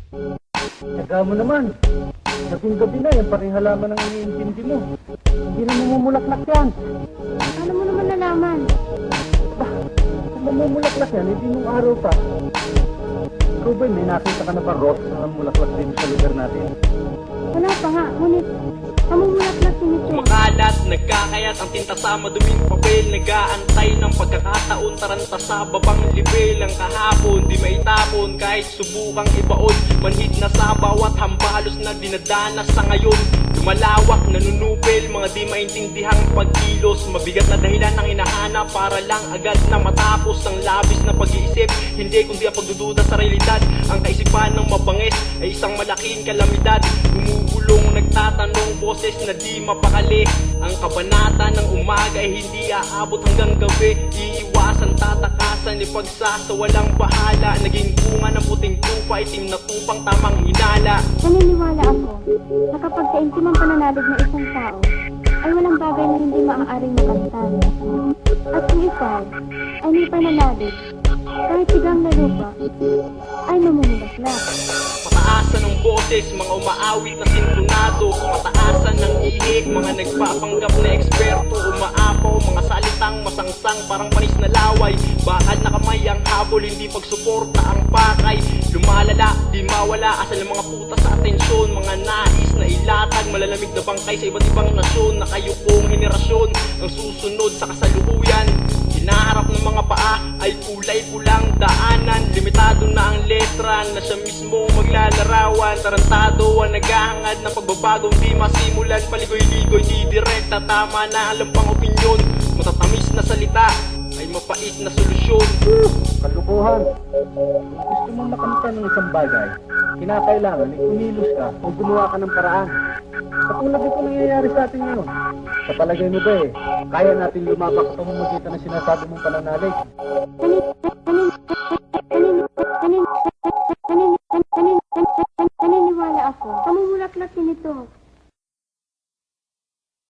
Taga mo naman. Gabing-gabi na, yan paring halaman ang iniintindi mo. Hindi na mamumulaklak yan. Paano mo naman nalaman? Kung mamumulaklak yan, hindi nung araw pa. Ikaw ba, may nakita ka na ba rose na mulaklak din sa lugar natin? Wala pa nga, ngunit namumulaklak si Mitchell. Makalat, nagkakayat ang tinta sa maduming papel. Nag-aantay ng pagkakataon, taranta sa babang libel. Ang kahapon, di maitapon kahit subukang ibaon. Manhid na sa bawat hambalos na dinadanas sa ngayon. Lumalawak, nanunupil, mga di maintindihang pagkilos. Mabigat na dahilan ng hinahanap para lang agad na matapos ang labis na pag-iisip. Hindi kundi ang pagdududa sa realidad. Ang kaisipan ng mabangis ay isang malaking kalamidad. Gumugulong, nagtatanong, boses na di mapakali. Ang kabanata ng umaga ay hindi aabot hanggang gabi. Iiwasan, tatakasan, ipagsasawalang bahala. Naging bunga ng puting tupa, itim na tupang tamang hinala. Naniniwala ako na kapag kaintimang pananalig ng isang tao, ay walang bagay na hindi maaaring makamtan. At kung ikaw ay may pananalig, kahit sigang na lupa, ay mamumulaklak. Pataasan ng boses, mga umaawit na sintonado. Pataasan ng ihik, mga nagpapanggap na eksperto. Umaapaw, mga salitang masangsang, parang panis na laway. Bakal na kamay ang habol, hindi pagsuporta ang pakay. Lumalala, di mawala, asal ng mga puta sa atensyon. Mga nais na ilatag, malalamig na bangkay sa iba't ibang nasyon. Nakayukong henerasyon, ang susunod sa kasalukuyan. Hinaharap ng mga paa ay kulay pulang daanan. Limitado na ang letra na siya mismo maglalarawan. Tarantado ang naghahangad ng pagbabagong di masimulan. Paligoy-ligoy, di direkta, tama na alam pang opinyon. Matatamis na salita ay mapait na solusyon. Kalukuhan. Gusto mong makamtan ng isang bagay, kinakailangan ay kumilos ka o gumawa ka ng paraan. Katulad ito nangyayari sa atin ngayon. Sa palagay mo ba kaya natin lumabak sa pamamagitan ng sinasabi mong pananalig?